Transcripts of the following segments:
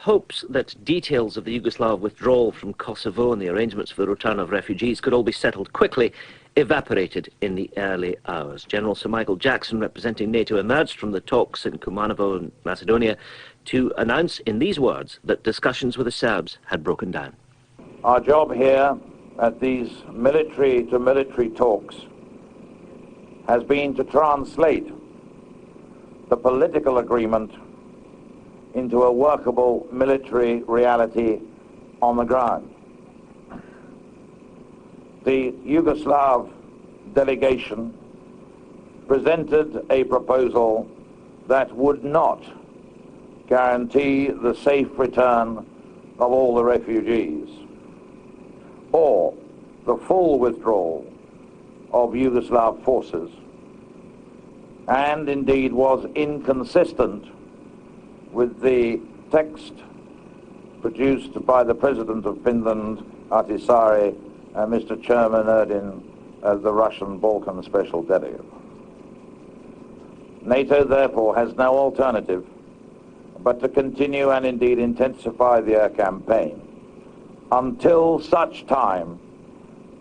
hopes that details of the Yugoslav withdrawal from Kosovo and the arrangements for the return of refugees could all be settled quickly evaporated in the early hours. General Sir Michael Jackson, representing NATO, emerged from the talks in Kumanovo in Macedonia to announce in these words that discussions with the Serbs had broken down. Our job here at these military-to-military talks has been to translate the political agreement into a workable military reality on the ground. The Yugoslav delegation presented a proposal that would not guarantee the safe return of all the refugees or the full withdrawal of Yugoslav forces, and indeed was inconsistent with the text produced by the President of Finland, Ahtisaari, and Mr. Chairman Erdin as the Russian Balkan Special Delegate. NATO, therefore, has no alternative but to continue and indeed intensify the air campaign until such time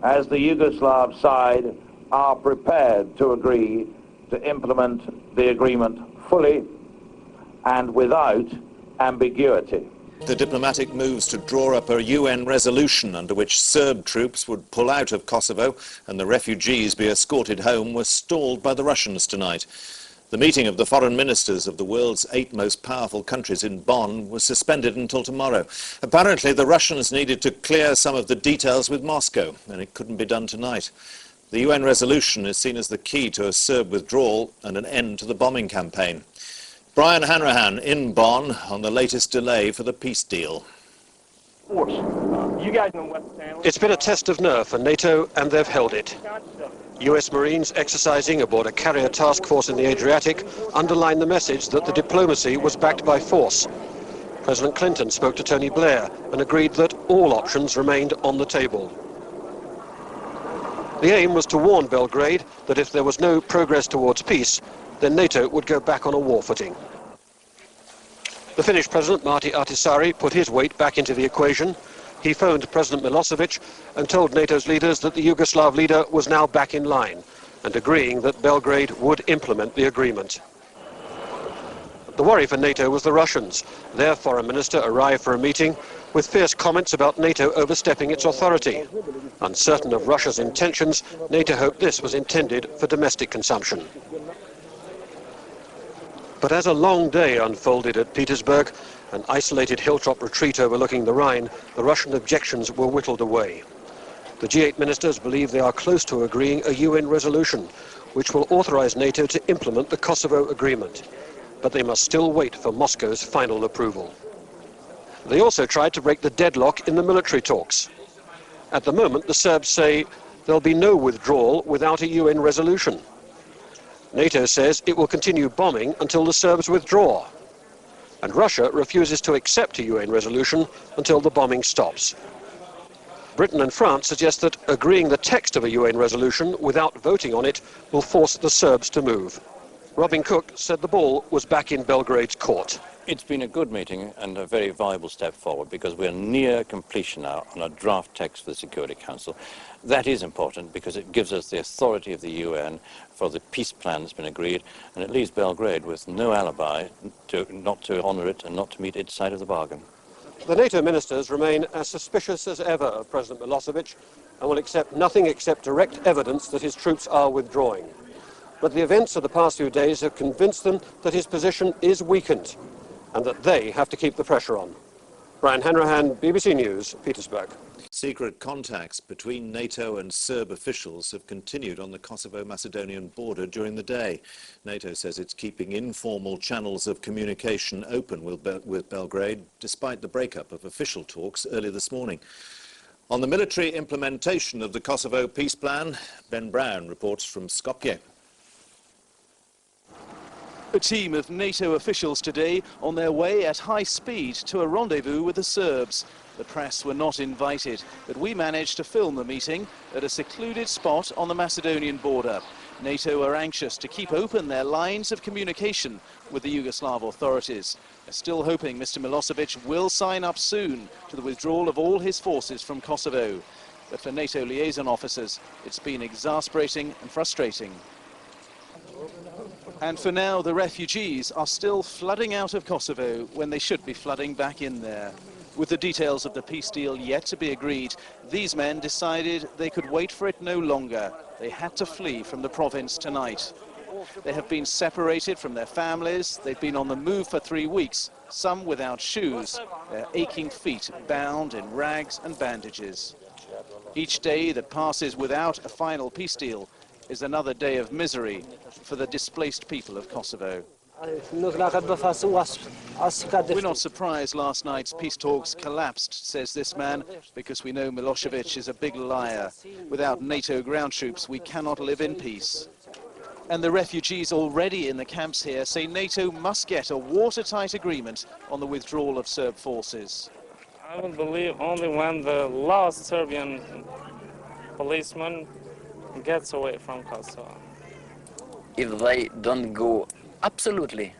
as the Yugoslav side are prepared to agree to implement the agreement fully and without ambiguity. The diplomatic moves to draw up a UN resolution under which Serb troops would pull out of Kosovo and the refugees be escorted home were stalled by the Russians tonight. The meeting of the foreign ministers of the world's 8 most powerful countries in Bonn was suspended until tomorrow. Apparently, the Russians needed to clear some of the details with Moscow, and it couldn't be done tonight. The UN resolution is seen as the key to a Serb withdrawal and an end to the bombing campaign. Brian Hanrahan in Bonn on the latest delay for the peace deal. It's been a test of nerve for NATO, and they've held it. US Marines exercising aboard a carrier task force in the Adriatic underlined the message that the diplomacy was backed by force. President Clinton spoke to Tony Blair and agreed that all options remained on the table. The aim was to warn Belgrade that if there was no progress towards peace, then NATO would go back on a war footing. The Finnish President, Martti Ahtisaari, put his weight back into the equation. He phoned President Milosevic and told NATO's leaders that the Yugoslav leader was now back in line and agreeing that Belgrade would implement the agreement. The worry for NATO was the Russians. Their foreign minister arrived for a meeting with fierce comments about NATO overstepping its authority. Uncertain of Russia's intentions, NATO hoped this was intended for domestic consumption. But as a long day unfolded at Petersburg, an isolated hilltop retreat overlooking the Rhine, the Russian objections were whittled away. The G8 ministers believe they are close to agreeing a UN resolution, which will authorize NATO to implement the Kosovo agreement. But they must still wait for Moscow's final approval. They also tried to break the deadlock in the military talks. At the moment, the Serbs say there'll be no withdrawal without a UN resolution. NATO says it will continue bombing until the Serbs withdraw. And Russia refuses to accept a UN resolution until the bombing stops. Britain and France suggest that agreeing the text of a UN resolution without voting on it will force the Serbs to move. Robin Cook said the ball was back in Belgrade's court. It's been a good meeting and a very viable step forward because we're near completion now on a draft text for the Security Council. That is important because it gives us the authority of the UN for the peace plan that's been agreed, and it leaves Belgrade with no alibi not to honour it and not to meet its side of the bargain. The NATO ministers remain as suspicious as ever of President Milosevic and will accept nothing except direct evidence that his troops are withdrawing. But the events of the past few days have convinced them that his position is weakened and that they have to keep the pressure on. Brian Hanrahan, BBC News, Petersburg. Secret contacts between NATO and Serb officials have continued on the Kosovo-Macedonian border during the day. NATO says it's keeping informal channels of communication open with Belgrade, despite the breakup of official talks early this morning. On the military implementation of the Kosovo peace plan, Ben Brown reports from Skopje. A team of NATO officials today on their way at high speed to a rendezvous with the Serbs. The press were not invited, but we managed to film the meeting at a secluded spot on the Macedonian border. NATO are anxious to keep open their lines of communication with the Yugoslav authorities. They're still hoping Mr. Milosevic will sign up soon to the withdrawal of all his forces from Kosovo. But for NATO liaison officers, it's been exasperating and frustrating. And for now, the refugees are still flooding out of Kosovo when they should be flooding back in there. With the details of the peace deal yet to be agreed, these men decided they could wait for it no longer. They had to flee from the province tonight. They have been separated from their families. They've been on the move for 3 weeks, some without shoes, their aching feet bound in rags and bandages. Each day that passes without a final peace deal is another day of misery for the displaced people of Kosovo. We're not surprised last night's peace talks collapsed, says this man, because we know Milosevic is a big liar. Without NATO ground troops, we cannot live in peace. And the refugees already in the camps here say NATO must get a watertight agreement on the withdrawal of Serb forces. I would believe only when the last Serbian policeman gets away from Kosovo. If they don't go absolutely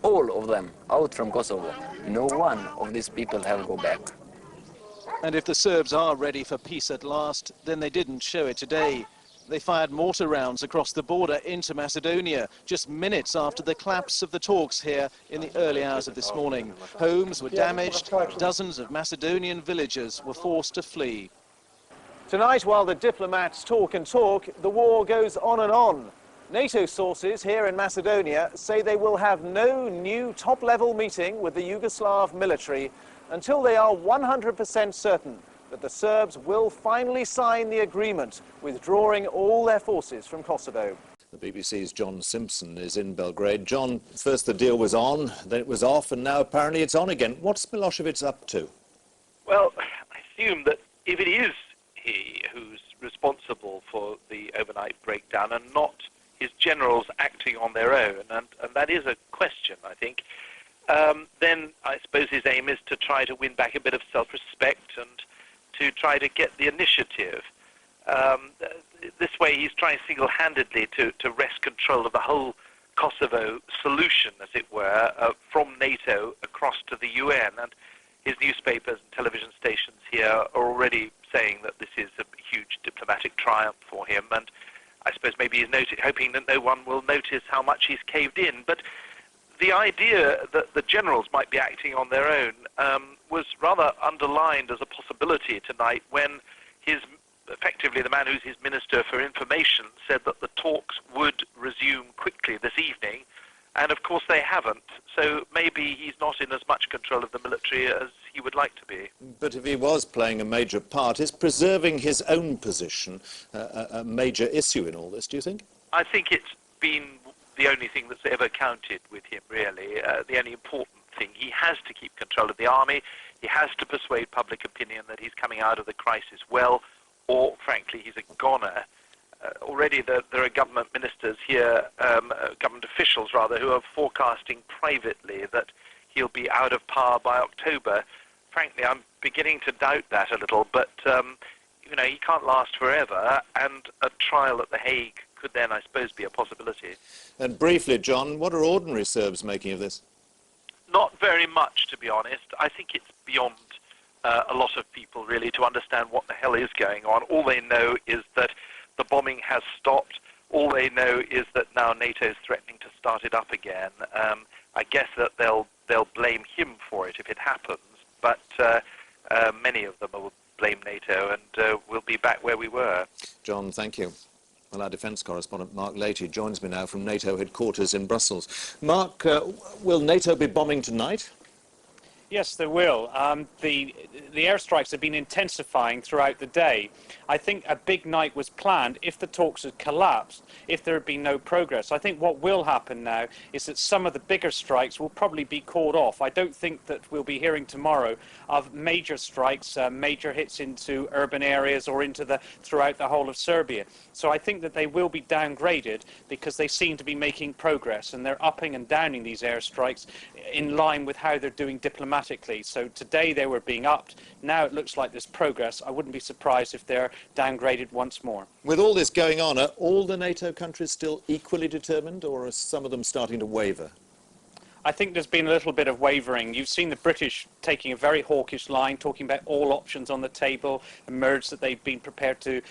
all of them out from Kosovo, no one of these people have go back. And if the Serbs are ready for peace at last, then they didn't show it today. They fired mortar rounds across the border into Macedonia, just minutes after the collapse of the talks here in the early hours of this morning. Homes were damaged, dozens of Macedonian villagers were forced to flee. Tonight, while the diplomats talk and talk, the war goes on and on. NATO sources here in Macedonia say they will have no new top-level meeting with the Yugoslav military until they are 100% certain that the Serbs will finally sign the agreement, withdrawing all their forces from Kosovo. The BBC's John Simpson is in Belgrade. John, first the deal was on, then it was off, and now apparently it's on again. What's Milosevic up to? Well, I assume that if it is he who's responsible for the overnight breakdown and not his generals acting on their own, and that is a question, I think, then I suppose his aim is to try to win back a bit of self-respect and to try to get the initiative. This way he's trying single-handedly to wrest control of the whole Kosovo solution, as it were, from NATO across to the UN. And his newspapers and television stations here are already saying that this is a huge diplomatic triumph for him. And I suppose maybe he's hoping that no one will notice how much he's caved in. But the idea that the generals might be acting on their own was rather underlined as a possibility tonight when effectively the man who's his Minister for Information said that the talks would resume quickly this evening, and of course they haven't. So maybe he's not in as much control of the military as he would like to be. But if he was playing a major part, is preserving his own position a major issue in all this, do you think? I think it's been the only thing that's ever counted with him, really, the only important thing. He has to keep control of the army. He has to persuade public opinion that he's coming out of the crisis well, or, frankly, he's a goner. Already there are government ministers here, government officials, rather, who are forecasting privately that he'll be out of power by October. Frankly, I'm beginning to doubt that a little, but, you know, he can't last forever, and a trial at The Hague could then, I suppose, be a possibility. And briefly, John, what are ordinary Serbs making of this? Not very much, to be honest. I think it's beyond a lot of people, really, to understand what the hell is going on. All they know is that the bombing has stopped. All they know is that now NATO is threatening to start it up again. I guess that they'll blame him for it if it happens, but many of them will blame NATO, and we'll be back where we were. John, thank you. Well, our defence correspondent Mark Leahy joins me now from NATO headquarters in Brussels. Mark, will NATO be bombing tonight? Yes, they will. The airstrikes have been intensifying throughout the day. I think a big night was planned if the talks had collapsed, if there had been no progress. I think what will happen now is that some of the bigger strikes will probably be called off. I don't think that we'll be hearing tomorrow of major strikes, major hits into urban areas or throughout the whole of Serbia. So I think that they will be downgraded because they seem to be making progress, and they're upping and downing these airstrikes in line with how they're doing diplomatic dramatically. So today they were being upped. Now it looks like there's progress. I wouldn't be surprised if they're downgraded once more. With all this going on, are all the NATO countries still equally determined, or are some of them starting to waver? I think there's been a little bit of wavering. You've seen the British taking a very hawkish line, talking about all options on the table, emerged that they've been prepared to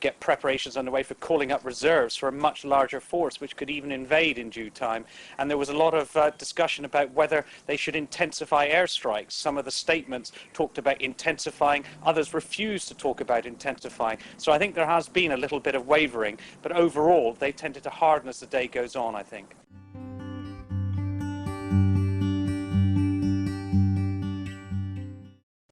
get preparations underway for calling up reserves for a much larger force, which could even invade in due time. And there was a lot of discussion about whether they should intensify airstrikes. Some of the statements talked about intensifying, others refused to talk about intensifying. So I think there has been a little bit of wavering, but overall they tended to harden as the day goes on, I think.